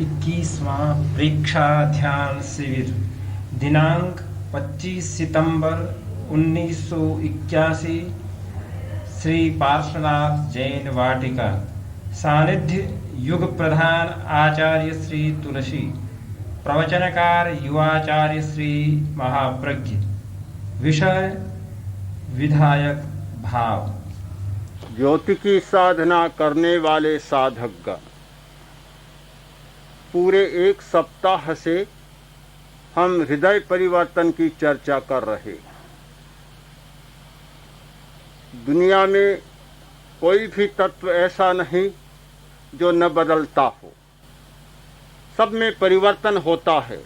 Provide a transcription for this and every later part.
21वां परीक्षा ध्यान शिविर दिनांक 25 सितंबर 1981 श्री पार्श्वनाथ जैन वाटिका। सानिध्य युग प्रधान आचार्य श्री तुलसी। प्रवचनकार युवाचार्य श्री महाप्रज्ञ। विषय विधायक भाव। ज्योति की साधना करने वाले साधक पूरे एक सप्ताह से हम हृदय परिवर्तन की चर्चा कर रहे। दुनिया में कोई भी तत्व ऐसा नहीं जो न बदलता हो। सब में परिवर्तन होता है।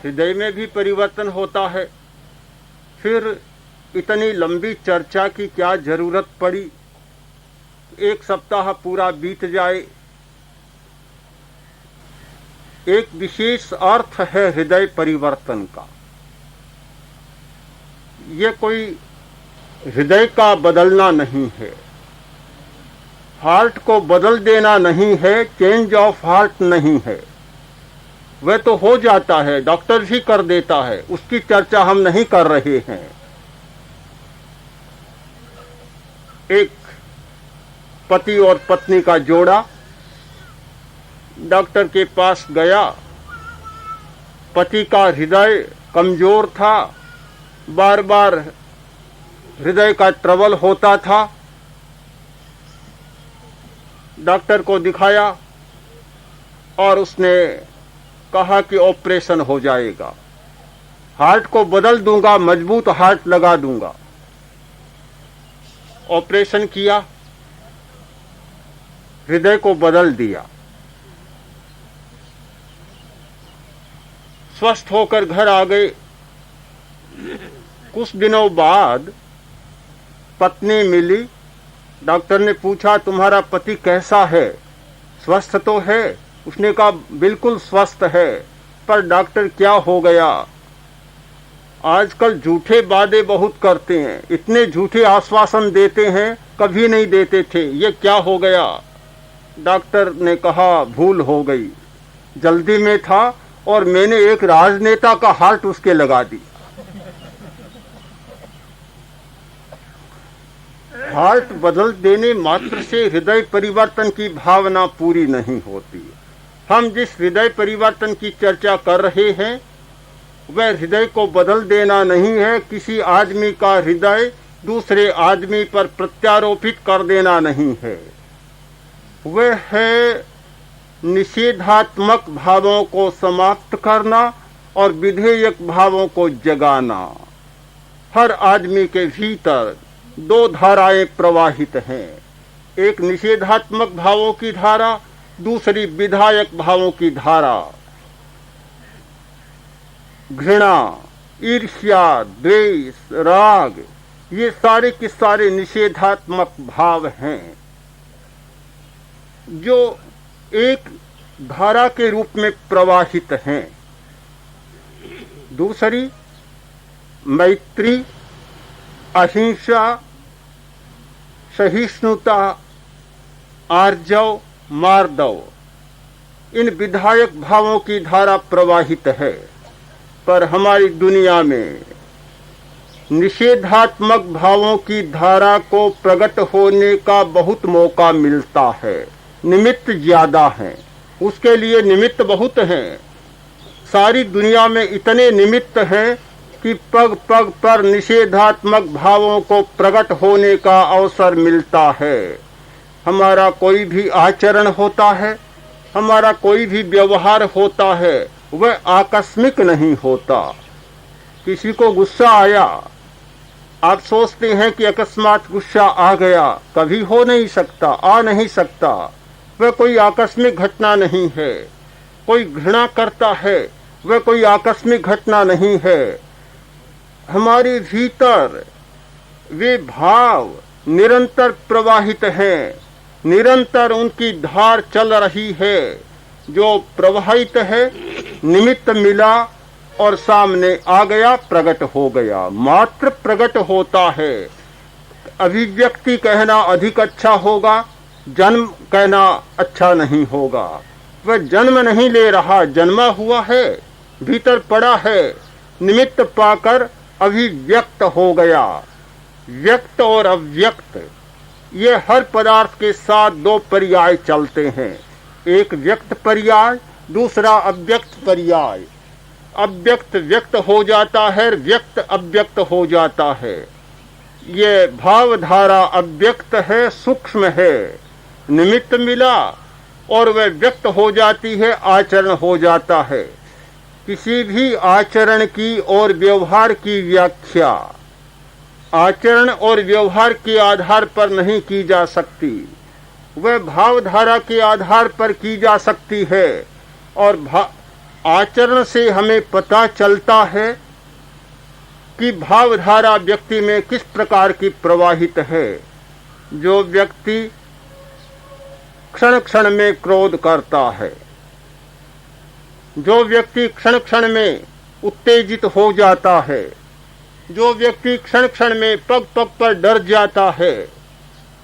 हृदय में भी परिवर्तन होता है। फिर इतनी लंबी चर्चा की क्या जरूरत पड़ी? एक सप्ताह पूरा बीत जाए। एक विशेष अर्थ है हृदय परिवर्तन का। ये कोई हृदय का बदलना नहीं है, हार्ट को बदल देना नहीं है, चेंज ऑफ हार्ट नहीं है। वह तो हो जाता है, डॉक्टर भी कर देता है, उसकी चर्चा हम नहीं कर रहे हैं। एक पति और पत्नी का जोड़ा डॉक्टर के पास गया। पति का हृदय कमजोर था, बार बार हृदय का ट्रबल होता था। डॉक्टर को दिखाया और उसने कहा कि ऑपरेशन हो जाएगा, हार्ट को बदल दूंगा, मजबूत हार्ट लगा दूंगा। ऑपरेशन किया, हृदय को बदल दिया। स्वस्थ होकर घर आ गए। कुछ दिनों बाद पत्नी मिली। डॉक्टर ने पूछा, तुम्हारा पति कैसा है, स्वस्थ तो है? उसने कहा बिल्कुल स्वस्थ है। पर डॉक्टर क्या हो गया? आजकल झूठे वादे बहुत करते हैं, इतने झूठे आश्वासन देते हैं, कभी नहीं देते थे, ये क्या हो गया? डॉक्टर ने कहा भूल हो गई, जल्दी में था और मैंने एक राजनेता का हार्ट उसके लगा दी। हार्ट बदल देने मात्र से हृदय परिवर्तन की भावना पूरी नहीं होती। हम जिस हृदय परिवर्तन की चर्चा कर रहे हैं वह हृदय को बदल देना नहीं है, किसी आदमी का हृदय दूसरे आदमी पर प्रत्यारोपित कर देना नहीं है। वह है निषेधात्मक भावों को समाप्त करना और विधेयक भावों को जगाना। हर आदमी के भीतर दो धाराएं प्रवाहित हैं, एक निषेधात्मक भावों की धारा, दूसरी विधायक भावों की धारा। घृणा, ईर्ष्या, द्वेष, राग, ये सारे के सारे निषेधात्मक भाव हैं जो एक धारा के रूप में प्रवाहित हैं। दूसरी मैत्री, अहिंसा, सहिष्णुता, आर्जव, मार्दव, इन विधायक भावों की धारा प्रवाहित है। पर हमारी दुनिया में निषेधात्मक भावों की धारा को प्रकट होने का बहुत मौका मिलता है। निमित्त ज्यादा हैं, उसके लिए निमित्त बहुत हैं। सारी दुनिया में इतने निमित्त हैं कि पग पग पर निषेधात्मक भावों को प्रकट होने का अवसर मिलता है। हमारा कोई भी आचरण होता है, हमारा कोई भी व्यवहार होता है, वह आकस्मिक नहीं होता। किसी को गुस्सा आया, आप सोचते हैं कि अकस्मात गुस्सा आ गया, कभी हो नहीं सकता, आ नहीं सकता। वह कोई आकस्मिक घटना नहीं है। कोई घृणा करता है, वह कोई आकस्मिक घटना नहीं है। हमारे भीतर वे भाव निरंतर प्रवाहित हैं, निरंतर उनकी धार चल रही है। जो प्रवाहित है, निमित्त मिला और सामने आ गया, प्रकट हो गया, मात्र प्रकट होता है। अभिव्यक्ति कहना अधिक अच्छा होगा, जन्म कहना अच्छा नहीं होगा। वह जन्म नहीं ले रहा, जन्मा हुआ है, भीतर पड़ा है, निमित्त पाकर अभिव्यक्त हो गया। व्यक्त और अव्यक्त ये हर पदार्थ के साथ दो पर्याय चलते हैं, एक व्यक्त पर्याय, दूसरा अव्यक्त पर्याय। अव्यक्त व्यक्त हो जाता है, व्यक्त अव्यक्त हो जाता है। ये भावधारा अव्यक्त है, सूक्ष्म है, निमित्त मिला और वह व्यक्त हो जाती है, आचरण हो जाता है। किसी भी आचरण की और व्यवहार की व्याख्या आचरण और व्यवहार के आधार पर नहीं की जा सकती, वह भावधारा के आधार पर की जा सकती है। और आचरण से हमें पता चलता है कि भावधारा व्यक्ति में किस प्रकार की प्रवाहित है। जो व्यक्ति क्षण क्षण में क्रोध करता है, जो व्यक्ति क्षण क्षण में उत्तेजित हो जाता है, जो व्यक्ति क्षण क्षण में पग पग पर डर जाता है,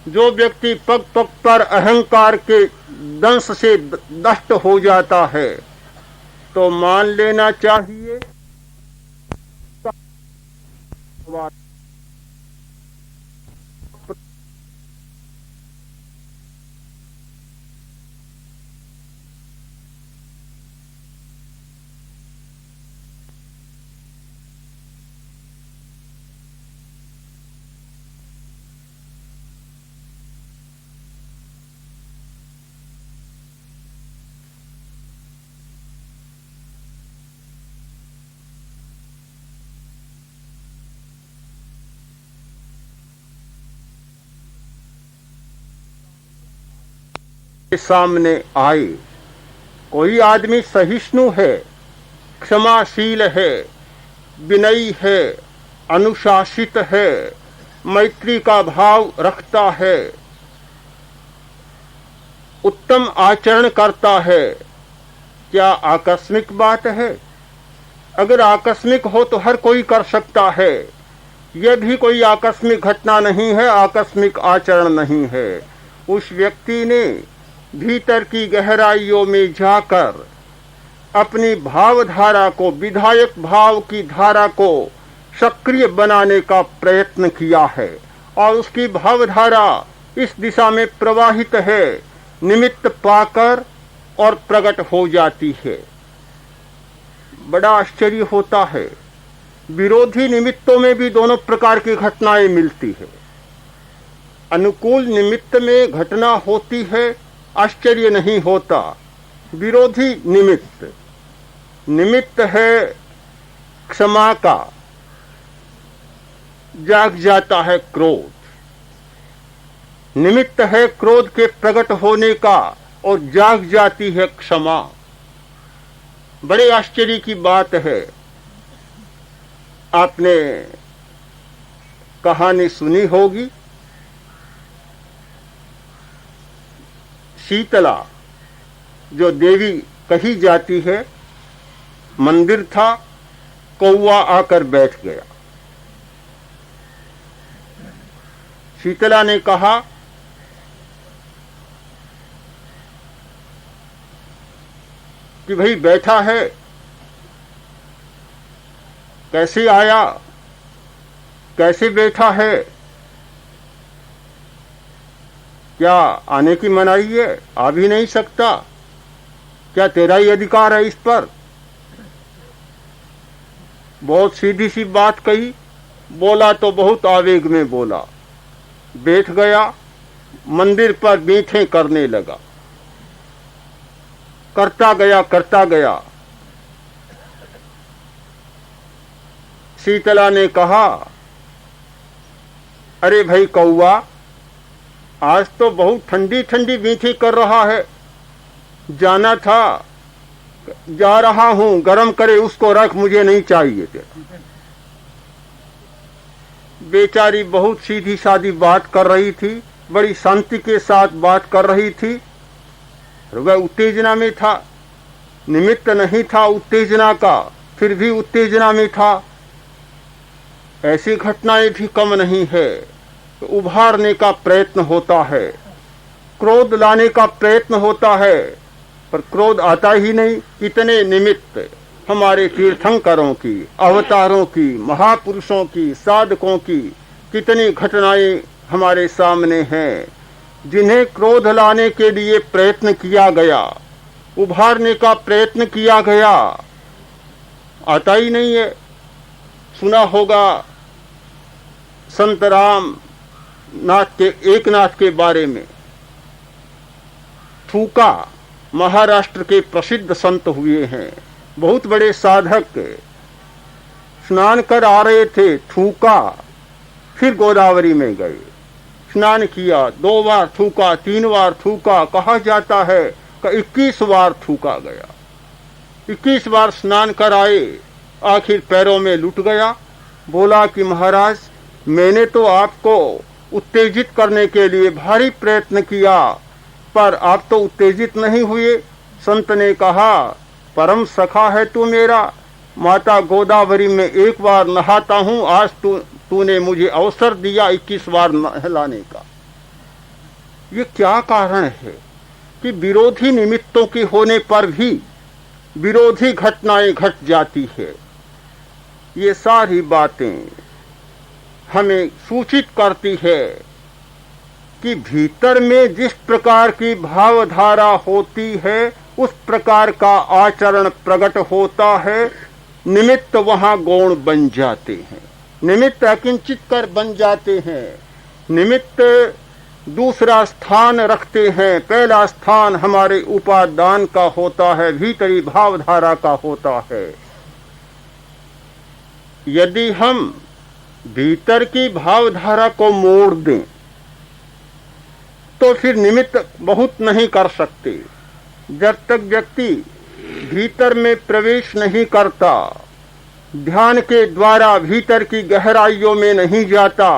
जो व्यक्ति पग पग पर अहंकार के दंश से दष्ट हो जाता है, तो मान लेना चाहिए सामने आए। कोई आदमी सहिष्णु है, क्षमाशील है, विनयी है, अनुशासित है, मैत्री का भाव रखता है, उत्तम आचरण करता है, क्या आकस्मिक बात है? अगर आकस्मिक हो तो हर कोई कर सकता है। यह भी कोई आकस्मिक घटना नहीं है, आकस्मिक आचरण नहीं है। उस व्यक्ति ने भीतर की गहराइयों में जाकर अपनी भावधारा को, विधायक भाव की धारा को सक्रिय बनाने का प्रयत्न किया है और उसकी भावधारा इस दिशा में प्रवाहित है, निमित्त पाकर और प्रकट हो जाती है। बड़ा आश्चर्य होता है, विरोधी निमित्तों में भी दोनों प्रकार की घटनाएं मिलती है। अनुकूल निमित्त में घटना होती है, आश्चर्य नहीं होता। विरोधी निमित्त है क्षमा का, जाग जाता है क्रोध। निमित्त है क्रोध के प्रकट होने का और जाग जाती है क्षमा। बड़े आश्चर्य की बात है। आपने कहानी सुनी होगी, शीतला जो देवी कही जाती है, मंदिर था, कौवा आकर बैठ गया। शीतला ने कहा, कि भाई बैठा है, कैसे आया, कैसे बैठा है, क्या आने की मनाही है? आ भी नहीं सकता, क्या तेरा ही अधिकार है इस पर? बहुत सीधी सी बात कही, बोला तो बहुत आवेग में बोला। बैठ गया, मंदिर पर बीठें करने लगा, करता गया। शीतला ने कहा, अरे भाई कौवा, आज तो बहुत ठंडी ठंडी बीठी कर रहा है, जाना था, जा रहा हूं, गरम करे उसको रख, मुझे नहीं चाहिए तेरा। बेचारी बहुत सीधी सादी बात कर रही थी, बड़ी शांति के साथ बात कर रही थी। वह उत्तेजना में था, निमित्त नहीं था उत्तेजना का, फिर भी उत्तेजना में था। ऐसी घटनाएं भी कम नहीं है। तो उभारने का प्रयत्न होता है, क्रोध लाने का प्रयत्न होता है, पर क्रोध आता ही नहीं। इतने निमित्त हमारे तीर्थंकरों की, अवतारों की, महापुरुषों की, साधकों की कितनी घटनाएं हमारे सामने हैं जिन्हें क्रोध लाने के लिए प्रयत्न किया गया, उभारने का प्रयत्न किया गया, आता ही नहीं है। सुना होगा संत राम नाथ के, एकनाथ के बारे में। थूका महाराष्ट्र के प्रसिद्ध संत हुए हैं, बहुत बड़े साधक। स्नान कर आ रहे थे, थूका, फिर गोदावरी में गए, स्नान किया, 2 बार थूका, 3 बार थूका। कहा जाता है कि 21 बार थूका गया। 21 बार स्नान कर आए, आखिर पैरों में लुट गया। बोला कि महाराज, मैंने तो आपको उत्तेजित करने के लिए भारी प्रयत्न किया, पर आप तो उत्तेजित नहीं हुए। संत ने कहा, परम सखा है तू मेरा, माता गोदावरी में 1 बार नहाता हूं, आज तूने मुझे अवसर दिया 21 बार नहलाने का। ये क्या कारण है कि विरोधी निमित्तों के होने पर भी विरोधी घटनाएं घट जाती है। ये सारी बातें हमें सूचित करती है कि भीतर में जिस प्रकार की भावधारा होती है उस प्रकार का आचरण प्रकट होता है। निमित्त वहां गौण बन जाते हैं, निमित्त अकिंचित कर बन जाते हैं, निमित्त दूसरा स्थान रखते हैं। पहला स्थान हमारे उपादान का होता है, भीतरी भावधारा का होता है। यदि हम भीतर की भावधारा को मोड़ दें तो फिर निमित्त बहुत नहीं कर सकते। जब तक व्यक्ति भीतर में प्रवेश नहीं करता, ध्यान के द्वारा भीतर की गहराइयों में नहीं जाता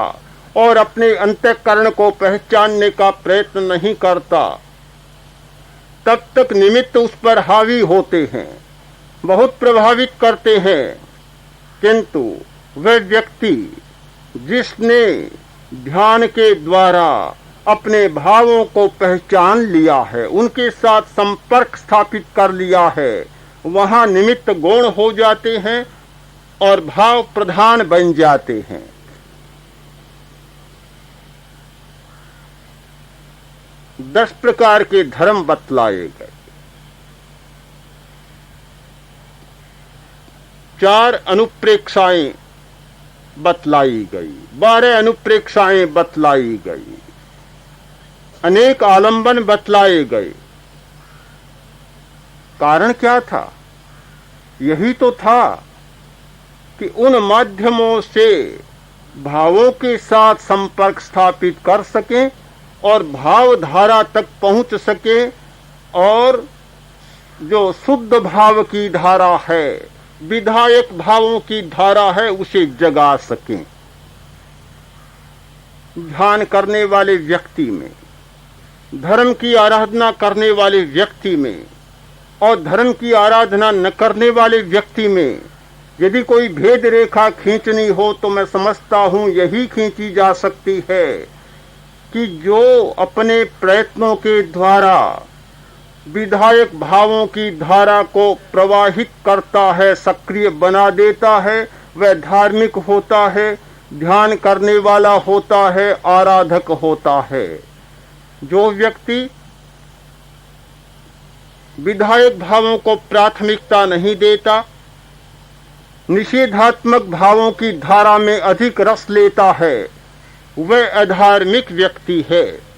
और अपने अंतःकरण को पहचानने का प्रयत्न नहीं करता, तब तक निमित्त उस पर हावी होते हैं, बहुत प्रभावित करते हैं। किंतु वह व्यक्ति जिसने ध्यान के द्वारा अपने भावों को पहचान लिया है, उनके साथ संपर्क स्थापित कर लिया है, वहां निमित्त गौण हो जाते हैं और भाव प्रधान बन जाते हैं। दस प्रकार के धर्म बतलाए गए, 4 अनुप्रेक्षाएं बतलाई गई, 12 अनुप्रेक्षाएं बतलाई गई, अनेक आलंबन बतलाए गए। कारण क्या था? यही तो था कि उन माध्यमों से भावों के साथ संपर्क स्थापित कर सकें और भावधारा तक पहुंच सकें और जो शुद्ध भाव की धारा है, विधायक भावों की धारा है, उसे जगा सकें। ध्यान करने वाले व्यक्ति में, धर्म की आराधना करने वाले व्यक्ति में और धर्म की आराधना न करने वाले व्यक्ति में यदि कोई भेद रेखा खींचनी हो तो मैं समझता हूं यही खींची जा सकती है कि जो अपने प्रयत्नों के द्वारा विधायक भावों की धारा को प्रवाहित करता है, सक्रिय बना देता है, वह धार्मिक होता है, ध्यान करने वाला होता है, आराधक होता है। जो व्यक्ति विधायक भावों को प्राथमिकता नहीं देता, निषेधात्मक भावों की धारा में अधिक रस लेता है, वह अधार्मिक व्यक्ति है।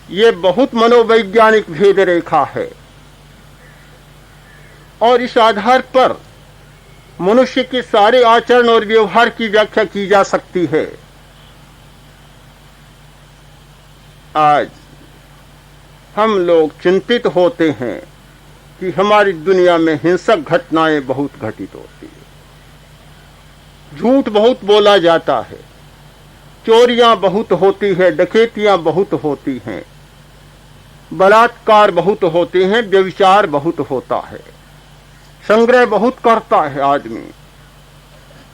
ये बहुत मनोवैज्ञानिक भेद रेखा है और इस आधार पर मनुष्य के सारे आचरण और व्यवहार की व्याख्या की जा सकती है। आज हम लोग चिंतित होते हैं कि हमारी दुनिया में हिंसक घटनाएं बहुत घटित होती है, झूठ बहुत बोला जाता है, चोरियां बहुत होती है, डकैतियां बहुत होती हैं, बलात्कार बहुत होते हैं, व्यभिचार बहुत होता है, संग्रह बहुत करता है आदमी,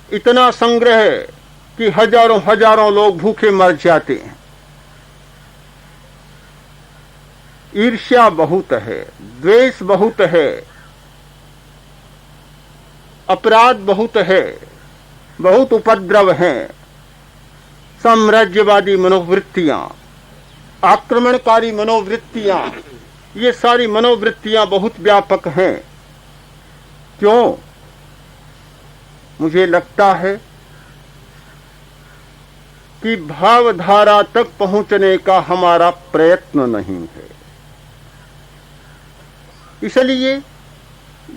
इतना संग्रह कि हजारों हजारों लोग भूखे मर जाते हैं। ईर्ष्या बहुत है, द्वेष बहुत है, अपराध बहुत है, बहुत उपद्रव हैं, साम्राज्यवादी मनोवृत्तियां, आक्रमणकारी मनोवृत्तियां, ये सारी मनोवृत्तियां बहुत व्यापक हैं। क्यों? मुझे लगता है कि भावधारा तक पहुंचने का हमारा प्रयत्न नहीं है। इसलिए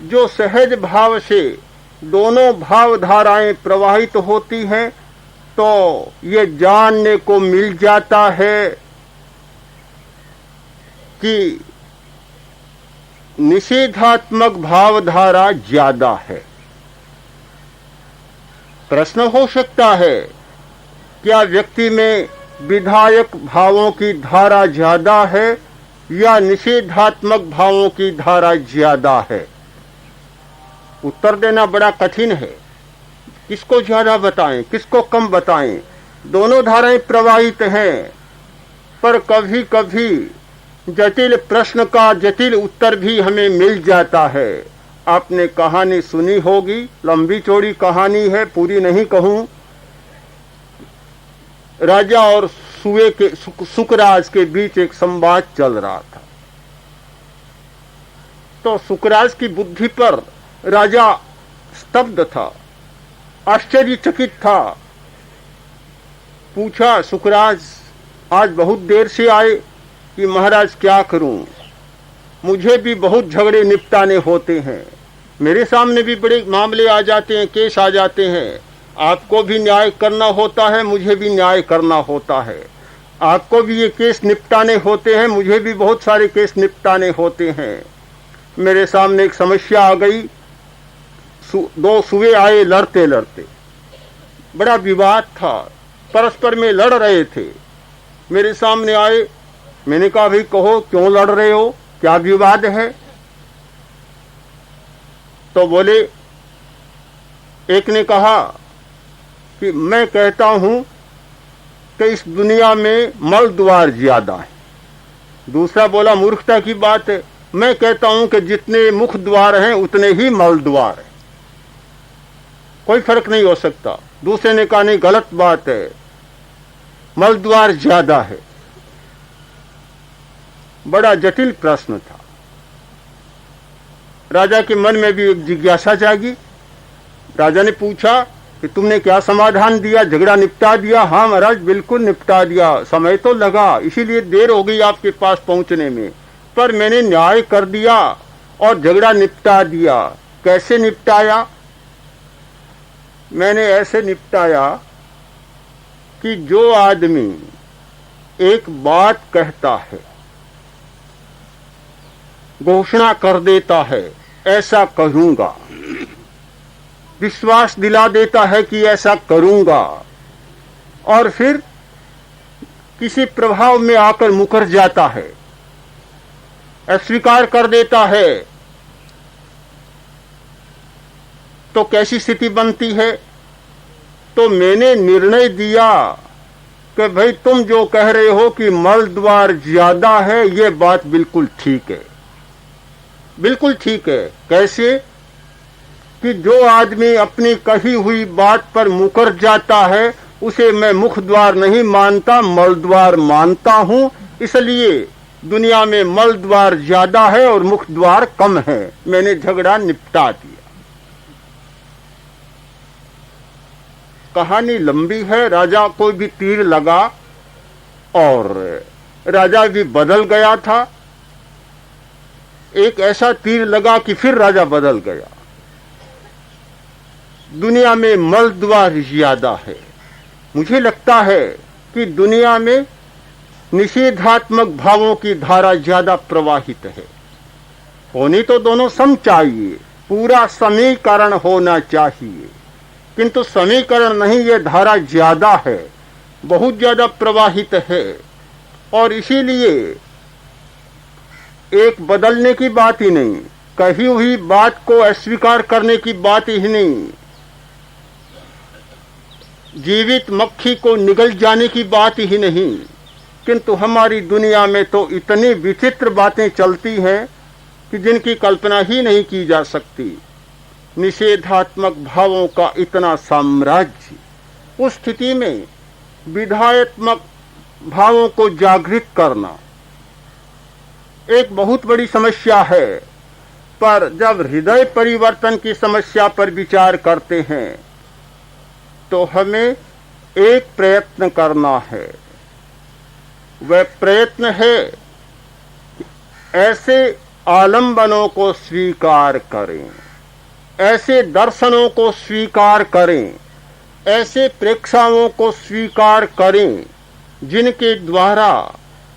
जो सहज भाव से दोनों भावधाराएं प्रवाहित होती हैं तो ये जानने को मिल जाता है कि निषेधात्मक भावधारा ज्यादा है। प्रश्न हो सकता है, क्या व्यक्ति में विधायक भावों की धारा ज्यादा है या निषेधात्मक भावों की धारा ज्यादा है? उत्तर देना बड़ा कठिन है। किसको ज्यादा बताएं, किसको कम बताएं? दोनों धाराएं प्रवाहित हैं, पर कभी कभी जटिल प्रश्न का जटिल उत्तर भी हमें मिल जाता है। आपने कहानी सुनी होगी, लंबी चौड़ी कहानी है, पूरी नहीं कहूं। राजा और सुए के सुकराज के बीच एक संवाद चल रहा था। तो सुकराज की बुद्धि पर राजा स्तब्ध था, आश्चर्यचकित था। पूछा, सुकराज आज बहुत देर से आए कि महाराज क्या करूं, मुझे भी बहुत झगड़े निपटाने होते हैं, मेरे सामने भी बड़े मामले आ जाते हैं, केस आ जाते हैं। आपको भी न्याय करना होता है, मुझे भी न्याय करना होता है। आपको भी ये केस निपटाने होते हैं, मुझे भी बहुत सारे केस निपटाने होते हैं। मेरे सामने एक समस्या आ गई। दो सुए आए लड़ते लड़ते, बड़ा विवाद था, परस्पर में लड़ रहे थे। मेरे सामने आए, मैंने कहा भाई कहो क्यों लड़ रहे हो, क्या विवाद है? तो बोले, एक ने कहा कि मैं कहता हूं कि इस दुनिया में मल द्वार ज्यादा है। दूसरा बोला, मूर्खता की बात है, मैं कहता हूं कि जितने मुख द्वार हैं उतने ही मल द्वार हैं, कोई फर्क नहीं हो सकता। दूसरे ने कहा, नहीं गलत बात है, मल द्वार ज्यादा है। बड़ा जटिल प्रश्न था। राजा के मन में भी एक जिज्ञासा जागी। राजा ने पूछा कि तुमने क्या समाधान दिया, झगड़ा निपटा दिया? हाँ महाराज, बिल्कुल निपटा दिया। समय तो लगा, इसीलिए देर हो गई आपके पास पहुंचने में, पर मैंने न्याय कर दिया और झगड़ा निपटा दिया। कैसे निपटाया? मैंने ऐसे निपटाया कि जो आदमी एक बात कहता है, घोषणा कर देता है ऐसा करूंगा, विश्वास दिला देता है कि ऐसा करूंगा, और फिर किसी प्रभाव में आकर मुकर जाता है, अस्वीकार कर देता है, तो कैसी स्थिति बनती है? तो मैंने निर्णय दिया कि भाई तुम जो कह रहे हो कि मल द्वार ज्यादा है, ये बात बिल्कुल ठीक है, बिल्कुल ठीक है। कैसे? कि जो आदमी अपनी कही हुई बात पर मुकर जाता है उसे मैं मुख द्वार नहीं मानता, मल द्वार मानता हूं। इसलिए दुनिया में मल द्वार ज्यादा है और मुख द्वार कम है। मैंने झगड़ा निपटा दिया। कहानी लंबी है। राजा को भी तीर लगा और राजा भी बदल गया था। एक ऐसा तीर लगा कि फिर राजा बदल गया। दुनिया में मल द्वार ज्यादा है। मुझे लगता है कि दुनिया में निषेधात्मक भावों की धारा ज्यादा प्रवाहित है। होनी तो दोनों सम चाहिए, पूरा समीकरण होना चाहिए, किंतु समीकरण नहीं, ये धारा ज्यादा है, बहुत ज्यादा प्रवाहित है। और इसीलिए एक बदलने की बात ही नहीं, कही हुई बात को अस्वीकार करने की बात ही नहीं, जीवित मक्खी को निगल जाने की बात ही नहीं, किंतु हमारी दुनिया में तो इतनी विचित्र बातें चलती हैं कि जिनकी कल्पना ही नहीं की जा सकती। निषेधात्मक भावों का इतना साम्राज्य, उस स्थिति में विधायत्मक भावों को जागृत करना एक बहुत बड़ी समस्या है। पर जब हृदय परिवर्तन की समस्या पर विचार करते हैं तो हमें एक प्रयत्न करना है। वह प्रयत्न है कि ऐसे आलंबनों को स्वीकार करें, ऐसे दर्शनों को स्वीकार करें, ऐसे प्रेक्षाओं को स्वीकार करें जिनके द्वारा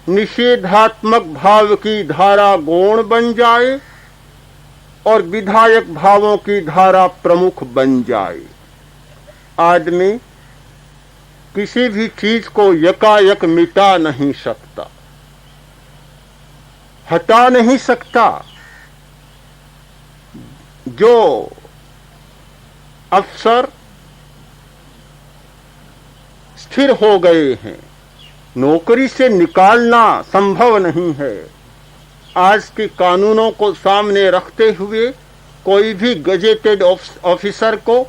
निषेधात्मक भाव की धारा गौण बन जाए और विधायक भावों की धारा प्रमुख बन जाए। आदमी किसी भी चीज को यकायक मिटा नहीं सकता, हटा नहीं सकता। जो अफसर स्थिर हो गए हैं, नौकरी से निकालना संभव नहीं है। आज के कानूनों को सामने रखते हुए कोई भी गजेटेड ऑफिसर को,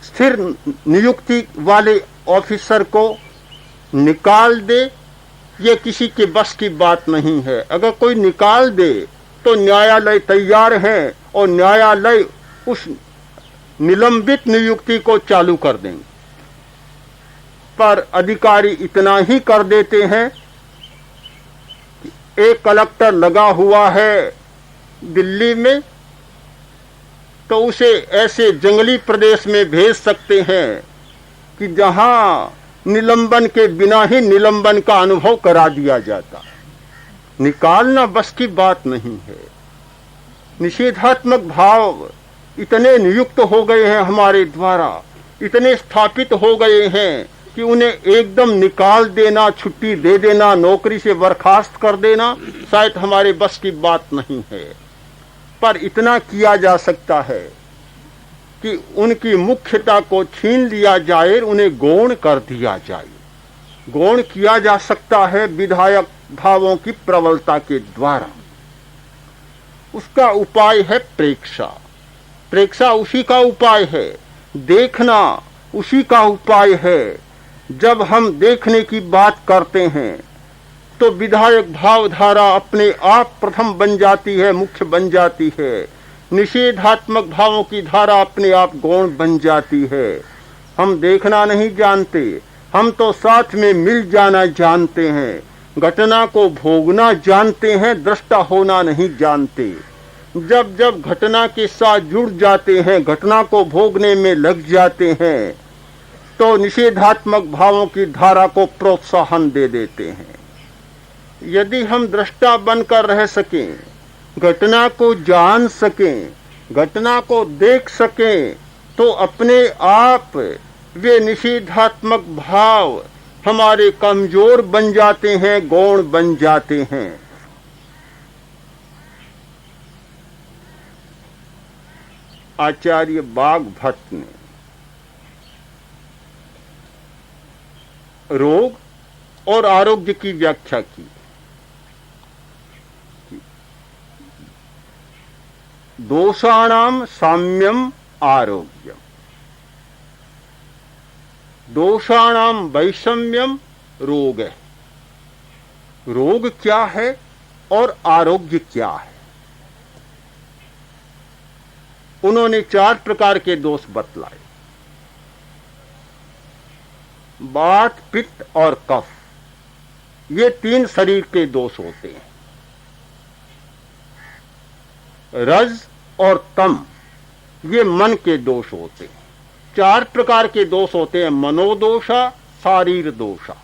स्थिर नियुक्ति वाले ऑफिसर को निकाल दे, ये किसी के बस की बात नहीं है। अगर कोई निकाल दे तो न्यायालय तैयार है और न्यायालय उस निलंबित नियुक्ति को चालू कर देंगे। पर अधिकारी इतना ही कर देते हैं कि एक कलेक्टर लगा हुआ है दिल्ली में, तो उसे ऐसे जंगली प्रदेश में भेज सकते हैं कि जहां निलंबन के बिना ही निलंबन का अनुभव करा दिया जाता। निकालना बस की बात नहीं है। निषेधात्मक भाव इतने नियुक्त हो गए हैं हमारे द्वारा, इतने स्थापित हो गए हैं कि उन्हें एकदम निकाल देना, छुट्टी दे देना, नौकरी से बर्खास्त कर देना शायद हमारे बस की बात नहीं है। पर इतना किया जा सकता है कि उनकी मुख्यता को छीन लिया जाए, उन्हें गौण कर दिया जाए। गौण किया जा सकता है विधायक भावों की प्रबलता के द्वारा। उसका उपाय है प्रेक्षा। प्रेक्षा उसी का उपाय है, देखना उसी का उपाय है। जब हम देखने की बात करते हैं तो विधायक भावधारा अपने आप प्रथम बन जाती है, मुख्य बन जाती है। निषेधात्मक भावों की धारा अपने आप गौण बन जाती है। हम देखना नहीं जानते, हम तो साथ में मिल जाना जानते हैं, घटना को भोगना जानते हैं, दृष्टा होना नहीं जानते। जब जब घटना के साथ जुड़ जाते हैं, घटना को भोगने में लग जाते हैं, तो निषेधात्मक भावों की धारा को प्रोत्साहन दे देते हैं। यदि हम दृष्टा बनकर रह सकें, घटना को जान सकें, घटना को देख सकें, तो अपने आप वे निषेधात्मक भाव हमारे कमजोर बन जाते हैं, गौण बन जाते हैं। आचार्य बागभट्ट ने रोग और आरोग्य की व्याख्या की। दोषाणाम साम्यम आरोग्यम, दोषाणाम वैषम्यम रोग है। रोग क्या है और आरोग्य क्या है? उन्होंने 4 प्रकार के दोष बतलाए। वात, पित्त और कफ, ये 3 शरीर के दोष होते हैं। रज और तम, ये मन के दोष होते हैं। 4 प्रकार के दोष होते हैं, मनोदोषा, शारीर दोषा,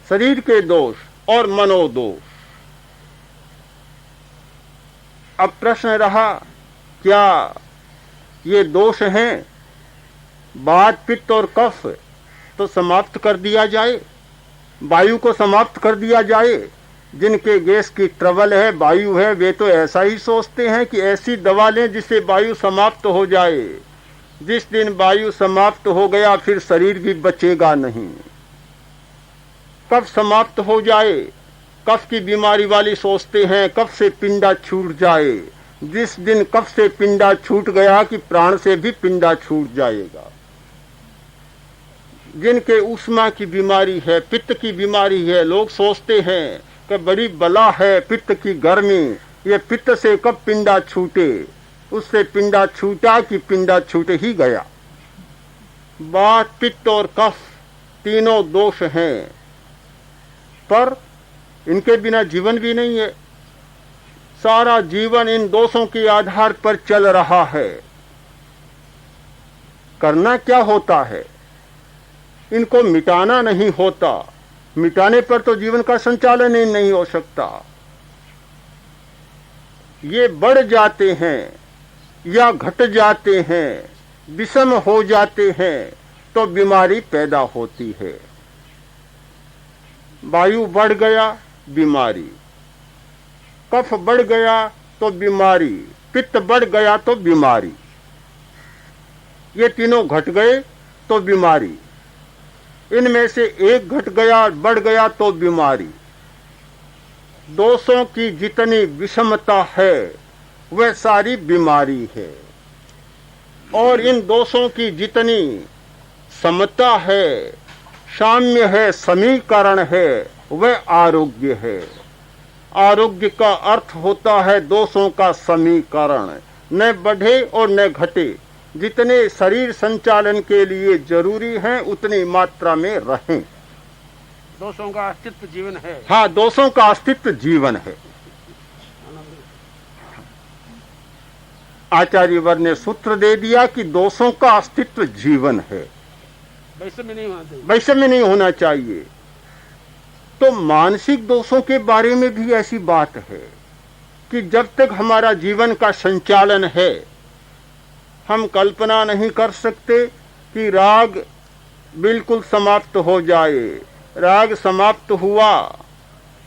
शरीर के दोष और मनोदोष। अब प्रश्न रहा, क्या ये दोष हैं? वात, पित्त और कफ तो समाप्त कर दिया जाए, वायु को समाप्त कर दिया जाए। जिनके गैस की ट्रबल है, वायु है, वे तो ऐसा ही सोचते हैं कि ऐसी दवा लें जिससे वायु समाप्त हो जाए। जिस दिन वायु समाप्त हो गया फिर शरीर भी बचेगा नहीं। कब समाप्त हो जाए, कफ की बीमारी वाली सोचते हैं कब से पिंडा छूट जाए। जिस दिन कफ से पिंडा छूट गया कि प्राण से भी पिंडा छूट जाएगा। जिनके उष्मा की बीमारी है, पित्त की बीमारी है, लोग सोचते हैं कि बड़ी बला है पित्त की गर्मी, ये पित्त से कब पिंडा छूटे। उससे पिंडा छूटा कि पिंडा छूट ही गया। वात, पित्त और कफ तीनों दोष हैं, पर इनके बिना जीवन भी नहीं है। सारा जीवन इन दोषों के आधार पर चल रहा है। करना क्या होता है, इनको मिटाना नहीं होता। मिटाने पर तो जीवन का संचालन ही नहीं हो सकता। ये बढ़ जाते हैं या घट जाते हैं, विषम हो जाते हैं तो बीमारी पैदा होती है। वायु बढ़ गया बीमारी, कफ बढ़ गया तो बीमारी, पित्त बढ़ गया तो बीमारी, ये तीनों घट गए तो बीमारी। इनमें से एक घट गया, बढ़ गया तो बीमारी। दोषों की जितनी विषमता है वह सारी बीमारी है, और इन दोषों की जितनी समता है, साम्य है, समीकरण है, वह आरोग्य है। आरोग्य का अर्थ होता है दोषों का समीकरण, न बढ़े और न घटे। जितने शरीर संचालन के लिए जरूरी हैं उतनी मात्रा में रहें। दोषों का अस्तित्व जीवन है। हाँ, दोषों का अस्तित्व जीवन है। आचार्य वर ने सूत्र दे दिया कि दोषों का अस्तित्व जीवन है, वैषम्य नहीं होना चाहिए। वैषम्य नहीं होना चाहिए। तो मानसिक दोषों के बारे में भी ऐसी बात है कि जब तक हमारा जीवन का संचालन है, हम कल्पना नहीं कर सकते कि राग बिल्कुल समाप्त हो जाए। राग समाप्त हुआ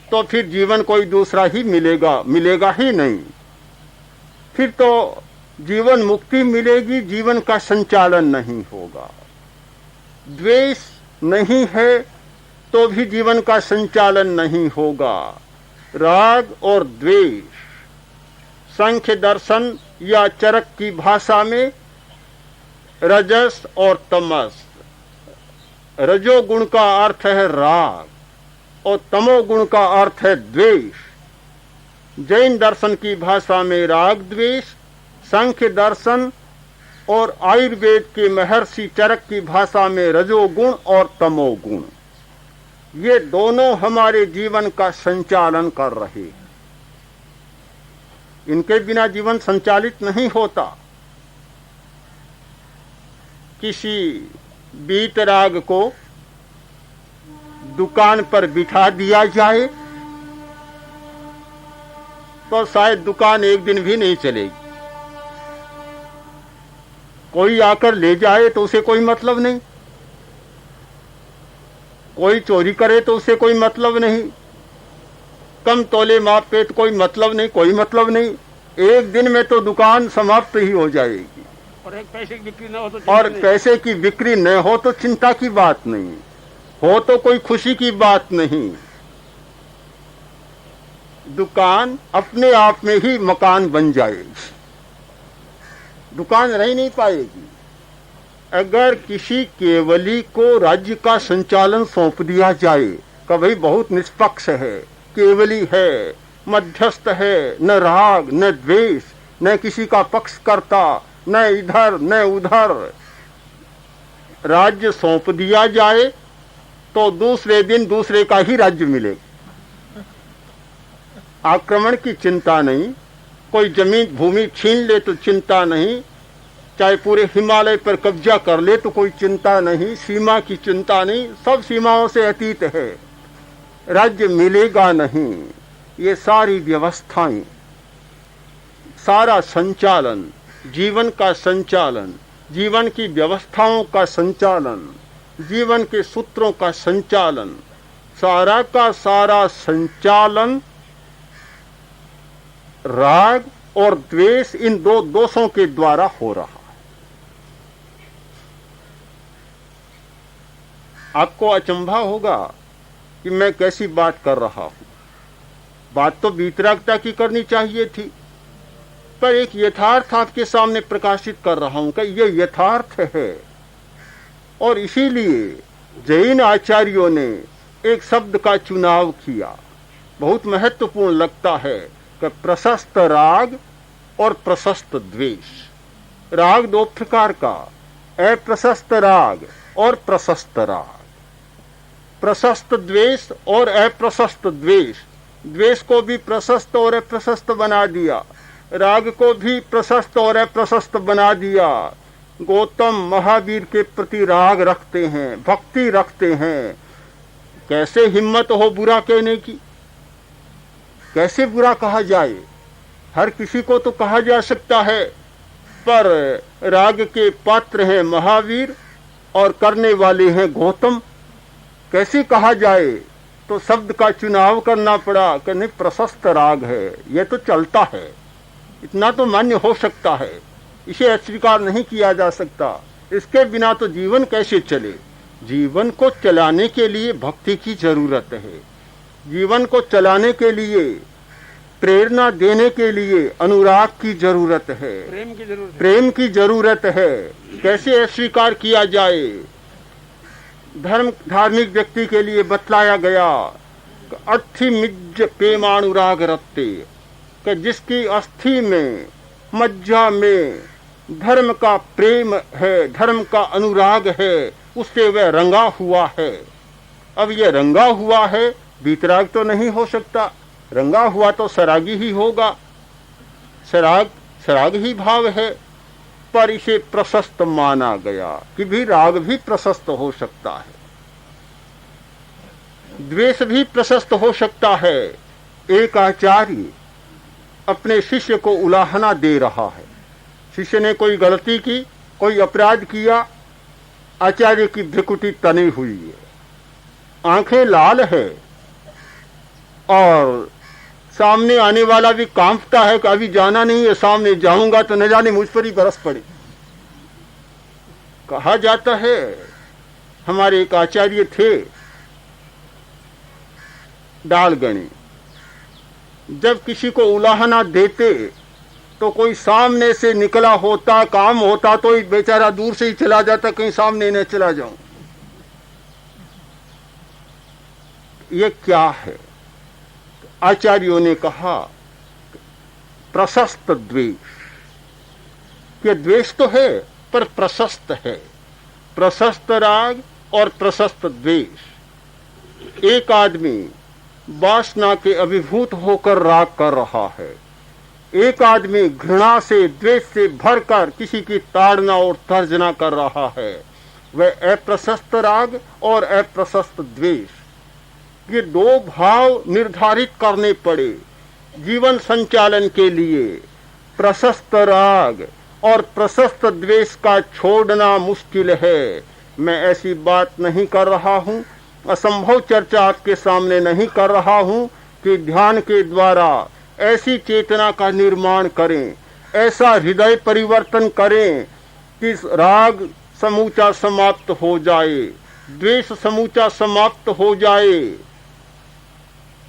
तो फिर जीवन कोई दूसरा ही मिलेगा ही नहीं। फिर तो जीवन मुक्ति मिलेगी, जीवन का संचालन नहीं होगा। द्वेष नहीं है तो भी जीवन का संचालन नहीं होगा। राग और द्वेष, सांख्य दर्शन या चरक की भाषा में रजस और तमस। रजोगुण का अर्थ है राग और तमोगुण का अर्थ है द्वेष। जैन दर्शन की भाषा में राग द्वेष, सांख्य दर्शन और आयुर्वेद के महर्षि चरक की भाषा में रजोगुण और तमोगुण, ये दोनों हमारे जीवन का संचालन कर रहे हैं। इनके बिना जीवन संचालित नहीं होता। किसी वीतराग को दुकान पर बिठा दिया जाए तो शायद दुकान एक दिन भी नहीं चलेगी। कोई आकर ले जाए तो उसे कोई मतलब नहीं, कोई चोरी करे तो उसे कोई मतलब नहीं, कम तोले माप पे तो कोई मतलब नहीं, कोई मतलब नहीं। एक दिन में तो दुकान समाप्त ही हो जाएगी। और एक पैसे की बिक्री न हो तो और पैसे की बिक्री न हो तो चिंता की बात नहीं, हो तो कोई खुशी की बात नहीं। दुकान अपने आप में ही मकान बन जाएगी, दुकान रह नहीं पाएगी। अगर किसी केवली को राज्य का संचालन सौंप दिया जाए कि भाई बहुत निष्पक्ष है, केवली है, मध्यस्थ है, न राग न द्वेष, न किसी का पक्ष करता, न इधर न उधर, राज्य सौंप दिया जाए तो दूसरे दिन दूसरे का ही राज्य मिलेगा। आक्रमण की चिंता नहीं, कोई जमीन भूमि छीन ले तो चिंता नहीं, चाहे पूरे हिमालय पर कब्जा कर ले तो कोई चिंता नहीं, सीमा की चिंता नहीं, सब सीमाओं से अतीत है। राज्य मिलेगा नहीं, ये सारी व्यवस्थाएं, सारा संचालन, जीवन का संचालन, जीवन की व्यवस्थाओं का संचालन, जीवन के सूत्रों का संचालन, सारा का सारा संचालन राग और द्वेष, इन दो दोषों के द्वारा हो रहा है। आपको अचंभा होगा कि मैं कैसी बात कर रहा हूं। बात तो वीतरागता की करनी चाहिए थी, पर एक यथार्थ आपके सामने प्रकाशित कर रहा हूं कि यह यथार्थ है। और इसीलिए जैन आचार्यों ने एक शब्द का चुनाव किया, बहुत महत्वपूर्ण लगता है, कि प्रशस्त राग और प्रशस्त द्वेष। राग दो प्रकार का, अप्रशस्त राग और प्रशस्त राग, प्रशस्त द्वेष और अप्रशस्त द्वेष। द्वेष को भी प्रशस्त और अप्रशस्त बना दिया, राग को भी प्रशस्त और अप्रशस्त बना दिया। गौतम महावीर के प्रति राग रखते हैं, भक्ति रखते हैं, कैसे हिम्मत हो बुरा कहने की, कैसे बुरा कहा जाए। हर किसी को तो कहा जा सकता है, पर राग के पात्र हैं महावीर और करने वाले हैं गौतम, कैसे कहा जाए। तो शब्द का चुनाव करना पड़ा कि नहीं, प्रशस्त राग है, यह तो चलता है, इतना तो मान्य हो सकता है, इसे अस्वीकार नहीं किया जा सकता। इसके बिना तो जीवन कैसे चले। जीवन को चलाने के लिए भक्ति की जरूरत है, जीवन को चलाने के लिए, प्रेरणा देने के लिए अनुराग की जरूरत है, प्रेम की जरूरत है। कैसे अस्वीकार किया जाए। धार्मिक व्यक्ति के लिए बतलाया गया, अस्थि मिज्ज प्रेमानुराग रखते, कि जिसकी अस्थि में, मज्जा में धर्म का प्रेम है, धर्म का अनुराग है, उससे वह रंगा हुआ है। अब यह रंगा हुआ है, वीतराग तो नहीं हो सकता, रंगा हुआ तो सरागी ही होगा, सराग ही भाव है। पर इसे प्रशस्त माना गया कि भी राग भी प्रशस्त हो सकता है, द्वेष भी प्रशस्त हो सकता है। एक आचार्य अपने शिष्य को उलाहना दे रहा है, शिष्य ने कोई गलती की, कोई अपराध किया, आचार्य की भ्रिकुटी तनी हुई है, आंखें लाल है और सामने आने वाला भी कांपता है कि अभी जाना नहीं है, सामने जाऊंगा तो न जाने मुझ पर ही बरस पड़े। कहा जाता है, हमारे एक आचार्य थे डालगणी, जब किसी को उलाहना देते तो कोई सामने से निकला होता, काम होता तो बेचारा दूर से ही चला जाता, कहीं सामने न चला जाऊं। ये क्या है। आचार्यों ने कहा प्रशस्त द्वेष, ये द्वेष तो है पर प्रशस्त है, प्रशस्त राग और प्रशस्त द्वेष। एक आदमी वासना के अभिभूत होकर राग कर रहा है, एक आदमी घृणा से, द्वेष से भरकर किसी की ताड़ना और तर्जना कर रहा है, वह अप्रशस्त राग और अप्रशस्त द्वेष। ये दो भाव निर्धारित करने पड़े जीवन संचालन के लिए। प्रशस्त राग और प्रशस्त द्वेष का छोड़ना मुश्किल है। मैं ऐसी बात नहीं कर रहा हूँ, असंभव चर्चा आपके सामने नहीं कर रहा हूँ कि ध्यान के द्वारा ऐसी चेतना का निर्माण करें, ऐसा हृदय परिवर्तन करें कि राग समूचा समाप्त हो जाए, द्वेष समूचा समाप्त हो जाए।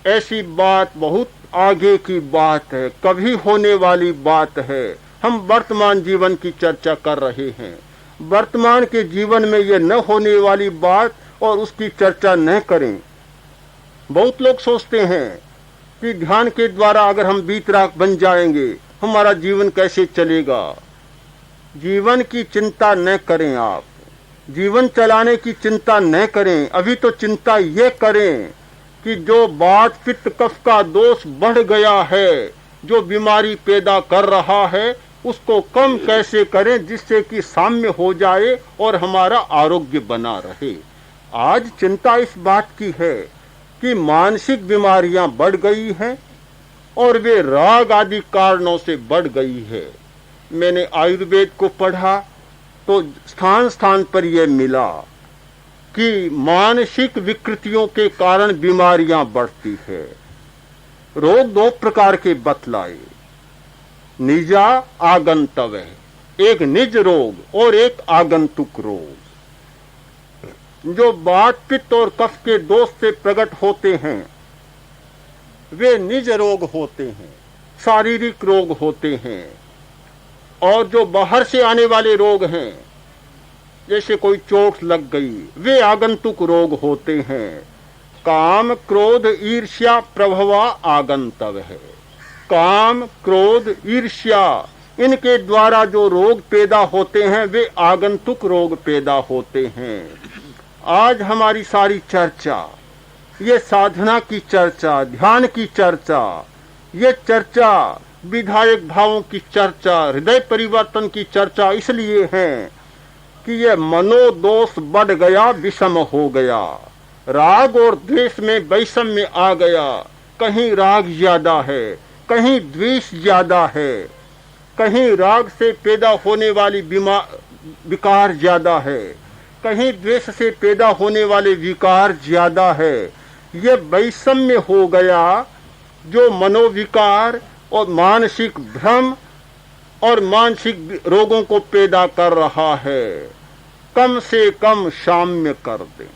ऐसी बात बहुत आगे की बात है, कभी होने वाली बात है। हम वर्तमान जीवन की चर्चा कर रहे हैं, वर्तमान के जीवन में ये न होने वाली बात और उसकी चर्चा न करें। बहुत लोग सोचते हैं कि ध्यान के द्वारा अगर हम वीतराग बन जाएंगे हमारा जीवन कैसे चलेगा। जीवन की चिंता न करें, आप जीवन चलाने की चिंता न करें। अभी तो चिंता ये करें कि जो बात पित्त कफ का दोष बढ़ गया है, जो बीमारी पैदा कर रहा है, उसको कम कैसे करें जिससे कि साम्य हो जाए और हमारा आरोग्य बना रहे। आज चिंता इस बात की है कि मानसिक बीमारियां बढ़ गई हैं और वे राग आदि कारणों से बढ़ गई है। मैंने आयुर्वेद को पढ़ा तो स्थान स्थान पर यह मिला कि मानसिक विकृतियों के कारण बीमारियां बढ़ती है। रोग दो प्रकार के बतलाए, निजा आगंतव्य, एक निज रोग और एक आगंतुक रोग। जो वात पित्त और कफ के दोष से प्रकट होते हैं वे निज रोग होते हैं, शारीरिक रोग होते हैं। और जो बाहर से आने वाले रोग हैं, जैसे कोई चोट लग गई, वे आगंतुक रोग होते हैं। काम क्रोध ईर्ष्या प्रभवा आगंतव है। काम क्रोध ईर्ष्या इनके द्वारा जो रोग पैदा होते हैं वे आगंतुक रोग पैदा होते हैं। आज हमारी सारी चर्चा, ये साधना की चर्चा, ध्यान की चर्चा, ये चर्चा विधायक भावों की चर्चा, हृदय परिवर्तन की चर्चा इसलिए है कि ये मनोदोष बढ़ गया, विषम हो गया, राग और द्वेष में वैषम्य आ गया। कहीं राग ज्यादा है, कहीं द्वेष ज्यादा है, कहीं राग से पैदा होने वाली विकार ज्यादा है, कहीं द्वेष से पैदा होने वाले विकार ज्यादा है। ये वैषम्य हो गया जो मनोविकार और मानसिक भ्रम और मानसिक रोगों को पैदा कर रहा है। कम से कम साम्य कर दें।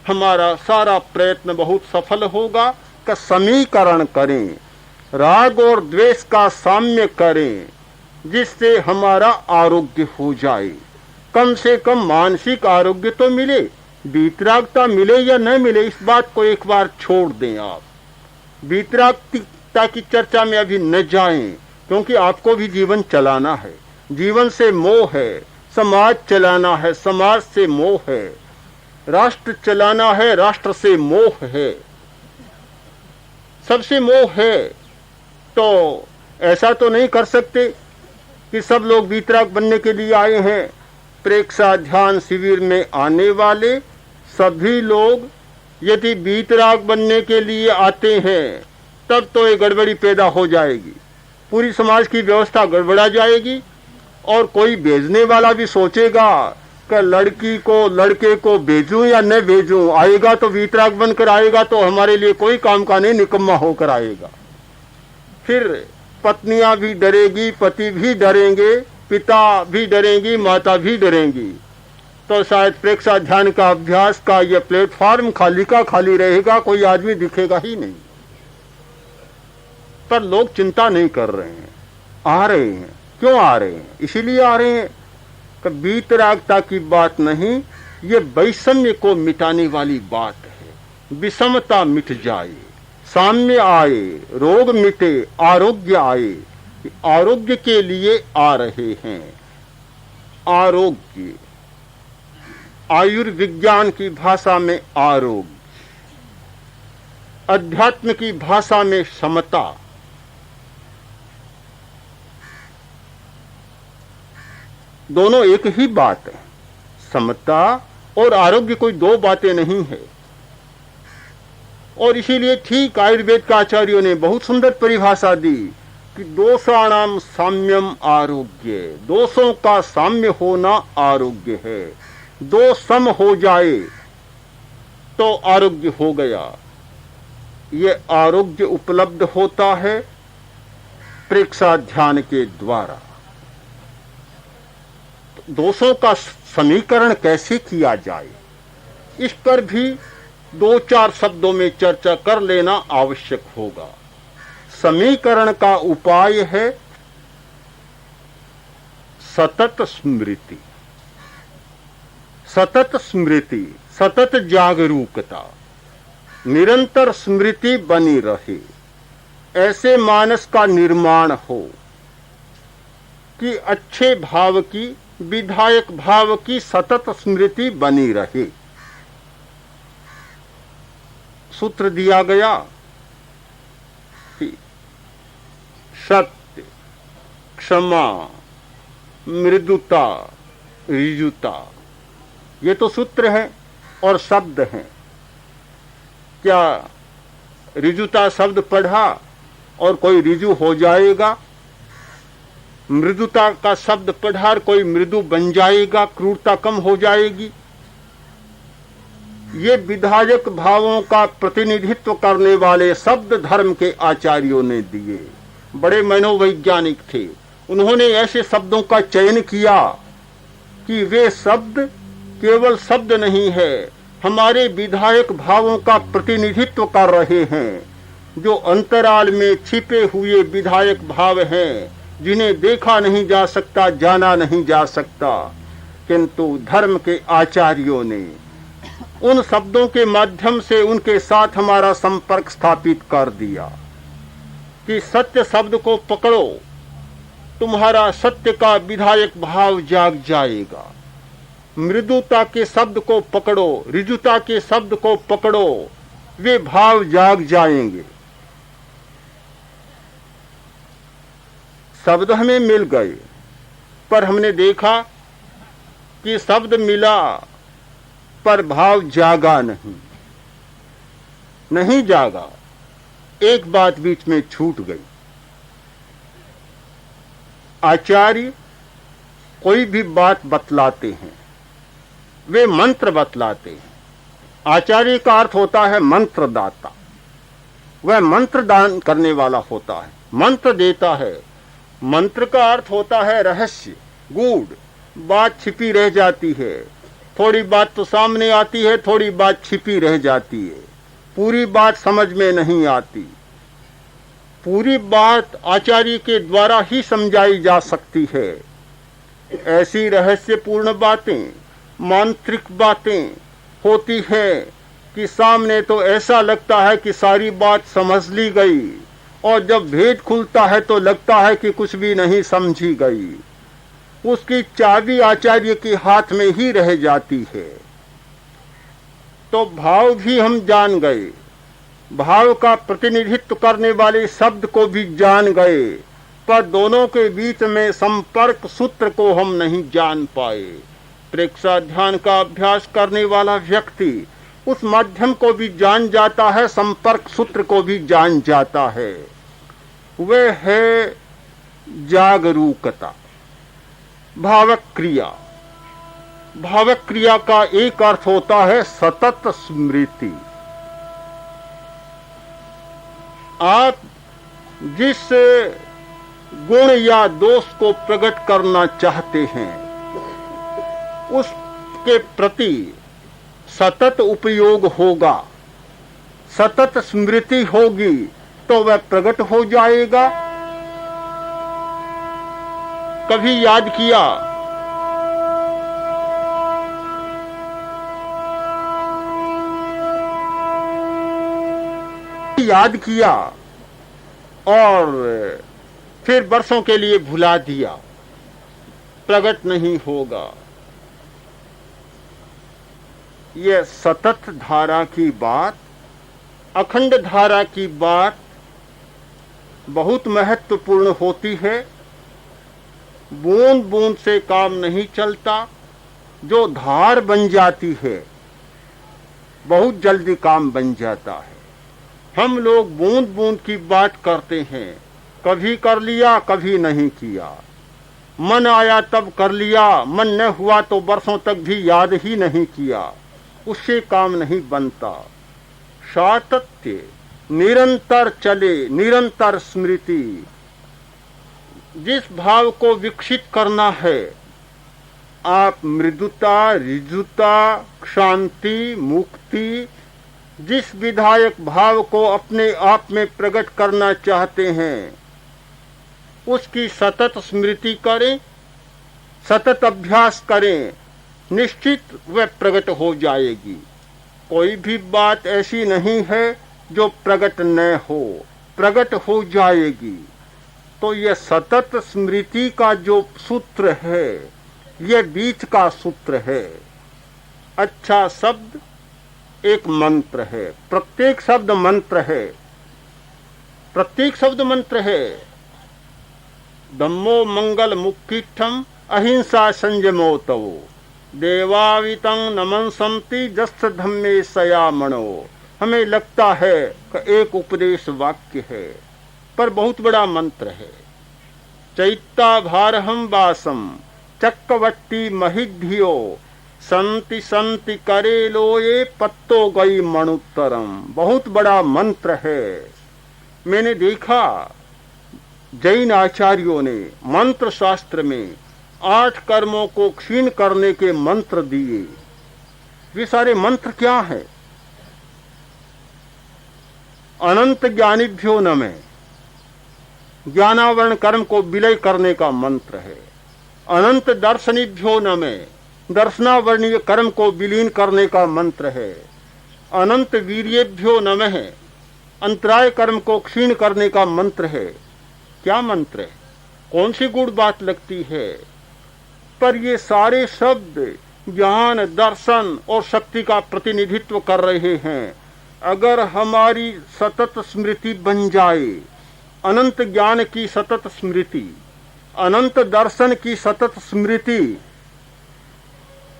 हमारा सारा प्रयत्न बहुत सफल होगा कि समीकरण करें, राग और द्वेष का साम्य करें, जिससे हमारा आरोग्य हो जाए। कम से कम मानसिक आरोग्य तो मिले, वीतरागता मिले या न मिले इस बात को एक बार छोड़ दें। आप वीतरागता की चर्चा में अभी न जाएं, क्योंकि आपको भी जीवन चलाना है। जीवन से मोह है, समाज चलाना है, समाज से मोह है, राष्ट्र चलाना है, राष्ट्र से मोह है, सबसे मोह है। तो ऐसा तो नहीं कर सकते कि सब लोग वीतराग बनने के लिए आए हैं। प्रेक्षा ध्यान शिविर में आने वाले सभी लोग यदि वीतराग बनने के लिए आते हैं तब तो ये गड़बड़ी पैदा हो जाएगी, पूरी समाज की व्यवस्था गड़बड़ा जाएगी। और कोई भेजने वाला भी सोचेगा कि लड़की को लड़के को भेजूं या न भेजूं, आएगा तो वीतराग बनकर आएगा तो हमारे लिए कोई काम का नहीं, निकम्मा होकर आएगा। फिर पत्नियां भी डरेगी, पति भी डरेंगे, पिता भी डरेंगी, माता भी डरेंगी। तो शायद प्रेक्षा ध्यान का अभ्यास का यह प्लेटफॉर्म खाली का खाली रहेगा, कोई आदमी दिखेगा ही नहीं। पर लोग चिंता नहीं कर रहे हैं, आ रहे हैं। क्यों आ रहे हैं? इसीलिए आ रहे हैं कि वीतरागता की बात नहीं, ये वैषम्य को मिटाने वाली बात है। विषमता मिट जाए, साम्य आए, रोग मिटे, आरोग्य आए। आरोग्य के लिए आ रहे हैं। आरोग्य आयुर्विज्ञान की भाषा में आरोग्य, अध्यात्म की भाषा में समता। दोनों एक ही बात है। समता और आरोग्य कोई दो बातें नहीं है। और इसीलिए ठीक आयुर्वेद का आचार्यों ने बहुत सुंदर परिभाषा दी कि दोषाणाम साम्यम आरोग्य। दोषों का साम्य होना आरोग्य है। दो सम हो जाए तो आरोग्य हो गया। ये आरोग्य उपलब्ध होता है प्रेक्षा ध्यान के द्वारा। दोषों का समीकरण कैसे किया जाए, इस पर भी दो चार शब्दों में चर्चा कर लेना आवश्यक होगा। समीकरण का उपाय है सतत स्मृति। सतत स्मृति, सतत जागरूकता, निरंतर स्मृति बनी रहे। ऐसे मानस का निर्माण हो कि अच्छे भाव की, विधायक भाव की सतत स्मृति बनी रहे। सूत्र दिया गया कि सत्य, क्षमा, मृदुता, ऋजुता, ये तो सूत्र हैं और शब्द हैं। क्या ऋजुता शब्द पढ़ा और कोई ऋजु हो जाएगा? मृदुता का शब्द पढ़ा कोई मृदु बन जाएगा, क्रूरता कम हो जाएगी? ये विधायक भावों का प्रतिनिधित्व करने वाले शब्द धर्म के आचार्यों ने दिए। बड़े मनोवैज्ञानिक थे। उन्होंने ऐसे शब्दों का चयन किया कि वे शब्द केवल शब्द नहीं है, हमारे विधायक भावों का प्रतिनिधित्व कर रहे हैं, जो अंतराल में छिपे हुए विधायक भाव हैं, जिन्हें देखा नहीं जा सकता, जाना नहीं जा सकता, किंतु धर्म के आचार्यों ने उन शब्दों के माध्यम से उनके साथ हमारा संपर्क स्थापित कर दिया कि सत्य शब्द को पकड़ो, तुम्हारा सत्य का विधायक भाव जाग जाएगा। मृदुता के शब्द को पकड़ो, ऋजुता के शब्द को पकड़ो, वे भाव जाग जाएंगे। शब्द हमें मिल गए, पर हमने देखा कि शब्द मिला पर भाव जागा नहीं जागा। एक बात बीच में छूट गई। आचार्य कोई भी बात बतलाते हैं, वे मंत्र बतलाते हैं। आचार्य का अर्थ होता है मंत्रदाता, वह मंत्र दान करने वाला होता है, मंत्र देता है। मंत्र का अर्थ होता है रहस्य, गूढ़, बात छिपी रह जाती है। थोड़ी बात तो सामने आती है, थोड़ी बात छिपी रह जाती है, पूरी बात समझ में नहीं आती। पूरी बात आचार्य के द्वारा ही समझाई जा सकती है। ऐसी रहस्यपूर्ण बातें, मांत्रिक बातें होती है कि सामने तो ऐसा लगता है कि सारी बात समझ ली गई, और जब भेद खुलता है तो लगता है कि कुछ भी नहीं समझी गई। उसकी चाबी आचार्य के हाथ में ही रह जाती है। तो भाव भी हम जान गए, भाव का प्रतिनिधित्व करने वाले शब्द को भी जान गए, पर दोनों के बीच में संपर्क सूत्र को हम नहीं जान पाए। प्रेक्षा ध्यान का अभ्यास करने वाला व्यक्ति उस माध्यम को भी जान जाता है, संपर्क सूत्र को भी जान जाता है। वह है जागरूकता। भावक क्रिया, भावक क्रिया का एक अर्थ होता है सतत स्मृति। आप जिस गुण या दोष को प्रकट करना चाहते हैं, उसके प्रति सतत उपयोग होगा, सतत स्मृति होगी तो वह प्रकट हो जाएगा। कभी याद किया, याद किया और फिर वर्षों के लिए भुला दिया, प्रकट नहीं होगा। यह सतत धारा की बात, अखंड धारा की बात बहुत महत्वपूर्ण होती है। बूंद बूंद से काम नहीं चलता, जो धार बन जाती है बहुत जल्दी काम बन जाता है। हम लोग बूंद बूंद की बात करते हैं, कभी कर लिया कभी नहीं किया, मन आया तब कर लिया, मन न हुआ तो वर्षों तक भी याद ही नहीं किया, उससे काम नहीं बनता। सातत्य, निरंतर चले, निरंतर स्मृति। जिस भाव को विकसित करना है, आप मृदुता, ऋजुता, शांति, मुक्ति, जिस विधायक भाव को अपने आप में प्रकट करना चाहते हैं, उसकी सतत स्मृति करें, सतत अभ्यास करें, निश्चित वह प्रकट हो जाएगी। कोई भी बात ऐसी नहीं है जो प्रकट न हो, प्रकट हो जाएगी। तो यह सतत स्मृति का जो सूत्र है, यह बीच का सूत्र है। अच्छा शब्द एक मंत्र है, प्रत्येक शब्द मंत्र है, प्रत्येक शब्द मंत्र है। धम्मो मंगल मुक्तिठम अहिंसा संयमो तवो देवावितं नमंसन्ति जस्थ धम्मे सयामणो। हमें लगता है कि एक उपदेश वाक्य है, पर बहुत बड़ा मंत्र है। चैत्ता भारहम वासम चक्रवर्ती महिधियो संति संति करेलो ये पत्तो गई मणुत्तरम। बहुत बड़ा मंत्र है। मैंने देखा जैन आचार्यों ने मंत्र शास्त्र में 8 कर्मों को क्षीण करने के मंत्र दिए, वे सारे मंत्र क्या हैं? अनंत ज्ञानिभ्यो नमः, ज्ञानावरण कर्म को विलय करने का मंत्र है। अनंत दर्शनिभ्यो नमः, दर्शनावरणीय कर्म को विलीन करने का मंत्र है। अनंत वीर्येभ्यो नमः, अंतराय कर्म को क्षीण करने का मंत्र है। क्या मंत्र है? कौन सी गुड़ बात लगती है? पर ये सारे शब्द ज्ञान, दर्शन और शक्ति का प्रतिनिधित्व कर रहे हैं। अगर हमारी सतत स्मृति बन जाए, अनंत ज्ञान की सतत स्मृति, अनंत दर्शन की सतत स्मृति,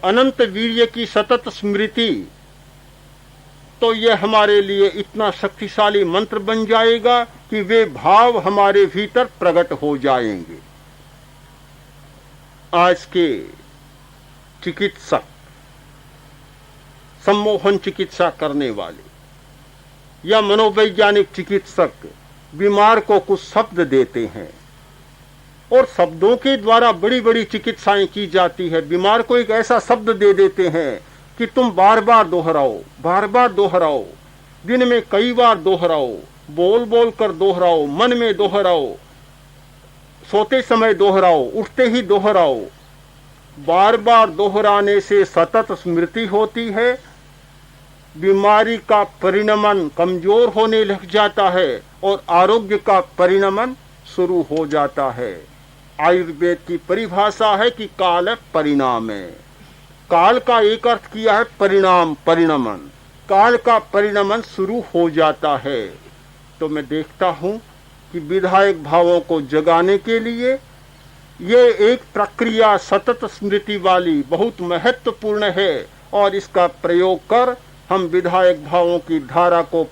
अनंत वीर्य की सतत स्मृति, तो ये हमारे लिए इतना शक्तिशाली मंत्र बन जाएगा कि वे भाव हमारे भीतर प्रकट हो जाएंगे। आज के चिकित्सक, सम्मोहन चिकित्सा करने वाले या मनोवैज्ञानिक चिकित्सक बीमार को कुछ शब्द देते हैं और शब्दों के द्वारा बड़ी बड़ी चिकित्साएं की जाती है। बीमार को एक ऐसा शब्द दे देते हैं कि तुम बार बार दोहराओ, बार बार दोहराओ, दिन में कई बार दोहराओ, बोल बोल कर दोहराओ, मन में दोहराओ, सोते समय दोहराओ, उठते ही दोहराओ। बार बार दोहराने से सतत स्मृति होती है, बीमारी का परिणमन कमजोर होने लग जाता है और आरोग्य का परिणमन शुरू हो जाता है। आयुर्वेद की परिभाषा है कि काल परिणाम है। काल का एक अर्थ किया है परिणाम, परिणमन। काल का परिणमन शुरू हो जाता है। तो मैं देखता हूं कि विधायक भावों को जगाने के लिए ये एक प्रक्रिया सतत स्मृति वाली बहुत महत्वपूर्ण है और इसका प्रयोग कर हम विधायक भावों की धारा को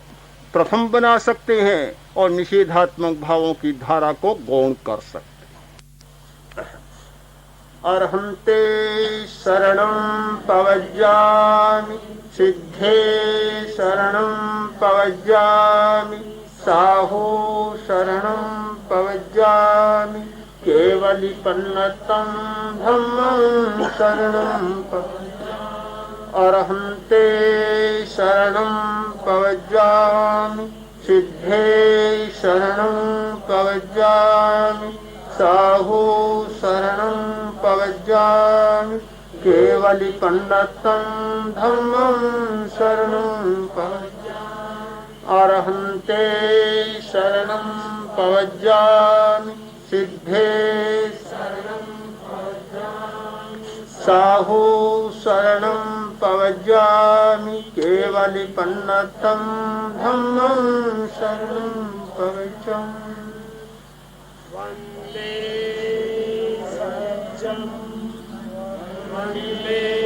प्रथम बना सकते हैं और निषेधात्मक भावों की धारा को गौण कर सकते हैं। अर्हन्ते शरणं पवज्जामि, सिद्धे शरणं पवज्जामि, साहो शरणं पवज्जामि, केवलिपन्नतं धम्मं शरणं पवज्जामि। अर्हन्ते शरणं पवज्जामि, सिद्धे शरणं पवज्जामि, साहो शरणं पवज्जामि, केवलिपन्नतं धम्मं शरणं पवज्जामि। अर्हन्ते शरणं पवज्जामि, सिद्धे शरणं पवज्जामि, साहो शरणं पवज्जामि, केवलिपन्नतं धम्मं शरणं पवज्जामि। वन्दे सत्यं वन्दे